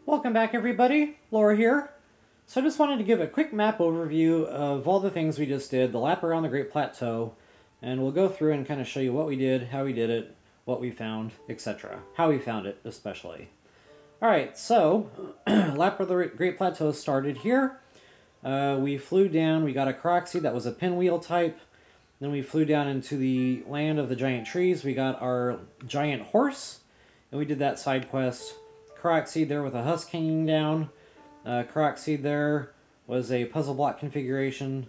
Welcome back, everybody. Laura here. So I just wanted to give a quick map overview of all the things we just did, the lap around the Great Plateau, and we'll go through and kind of show you what we did, how we did it, what we found, etc. How we found it, especially. Alright, so lap of the Great Plateau started here. We flew down, we got a Koroks that was a pinwheel type. Then we flew down into the land of the giant trees. We got our giant horse, and we did that side quest. Koroks there with a husk hanging down. Koroks there was a puzzle block configuration.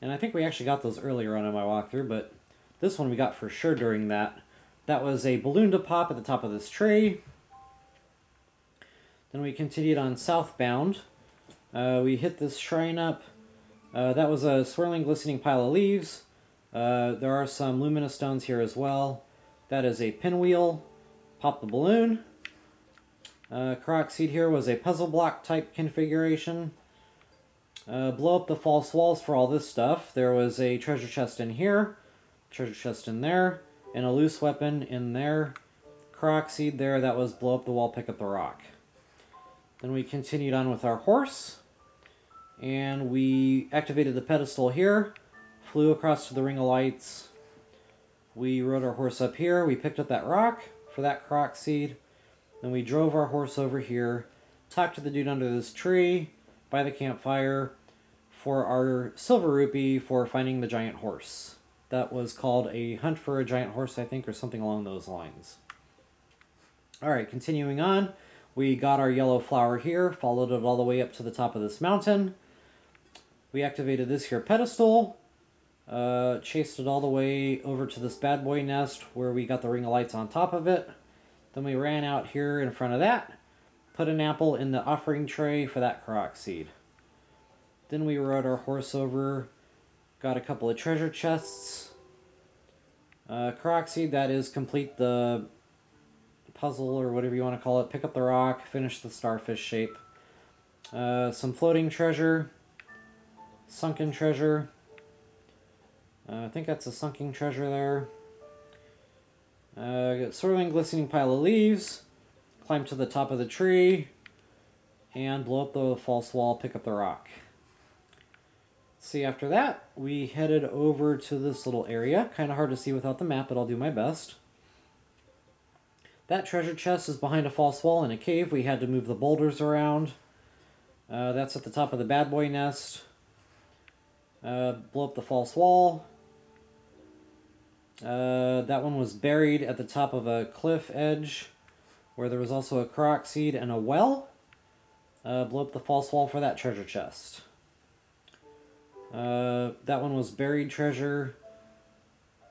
And I think we actually got those earlier on in my walkthrough, but this one we got for sure during that. That was a balloon to pop at the top of this tree. Then we continued on southbound. We hit this shrine up. That was a swirling, glistening pile of leaves. There are some luminous stones here as well. That is a pinwheel. Pop the balloon. Koroks here was a puzzle block type configuration. Blow up the false walls for all this stuff. There was a treasure chest in here, treasure chest in there, and a loose weapon in there. Koroks there, that was blow up the wall, pick up the rock. Then we continued on with our horse, and we activated the pedestal here, flew across to the ring of lights. We rode our horse up here, we picked up that rock for that Koroks. Then we drove our horse over here, talked to the dude under this tree, by the campfire, for our silver rupee for finding the giant horse. That was called a hunt for a giant horse, I think, or something along those lines. Alright, continuing on, we got our yellow flower here, followed it all the way up to the top of this mountain. We activated this here pedestal, chased it all the way over to this bad boy nest where we got the ring of lights on top of it. Then we ran out here in front of that, put an apple in the offering tray for that Koroks. Then we rode our horse over, got a couple of treasure chests. Koroks, that is complete the puzzle or whatever you want to call it. Pick up the rock, finish the starfish shape. Some floating treasure, sunken treasure. I think that's a sunken treasure there. Got swirling, glistening pile of leaves, climb to the top of the tree, and blow up the false wall, pick up the rock. See, after that, we headed over to this little area. Kind of hard to see without the map, but I'll do my best. That treasure chest is behind a false wall in a cave. We had to move the boulders around. That's at the top of the bad boy nest. Blow up the false wall. That one was buried at the top of a cliff edge where there was also a Koroks and a well. Blow up the false wall for that treasure chest. That one was buried treasure.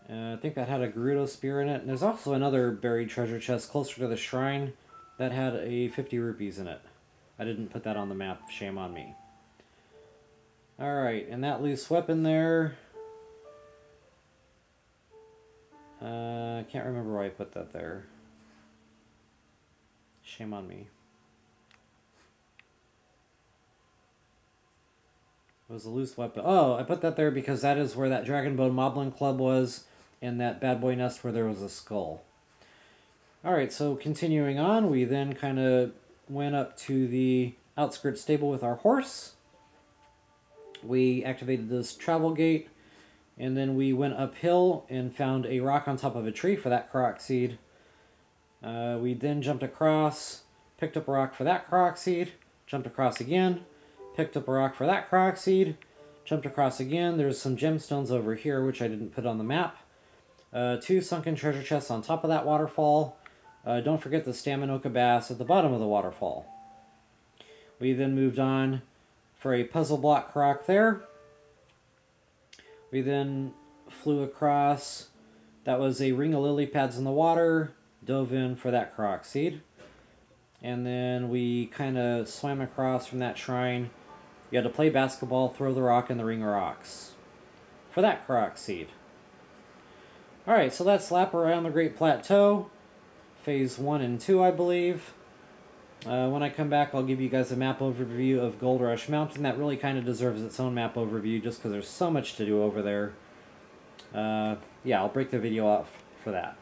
I think that had a Gerudo spear in it. And there's also another buried treasure chest closer to the shrine that had a 50 rupees in it. I didn't put that on the map, shame on me. Alright, and that loose weapon there. I can't remember why I put that there. Shame on me. It was a loose weapon. Oh, I put that there because that is where that Dragonbone Moblin Club was, and that bad boy nest where there was a skull. Alright, so continuing on, we then kind of went up to the outskirts stable with our horse. We activated this travel gate. And then we went uphill and found a rock on top of a tree for that Koroks. We then jumped across, picked up a rock for that Koroks, jumped across again, picked up a rock for that Koroks, jumped across again. There's some gemstones over here, which I didn't put on the map. 2 sunken treasure chests on top of that waterfall. Don't forget the Staminoka bass at the bottom of the waterfall. We then moved on for a puzzle block Korok there. We then flew across. That was a ring of lily pads in the water. Dove in for that Koroks. And then we kind of swam across from that shrine. You had to play basketball, throw the rock in the ring of rocks for that Koroks. Alright, so that's lap around the Great Plateau. Phase 1 and 2, I believe. When I come back, I'll give you guys a map overview of Gold Rush Mountain. That really kind of deserves its own map overview just because there's so much to do over there. Yeah, I'll break the video off for that.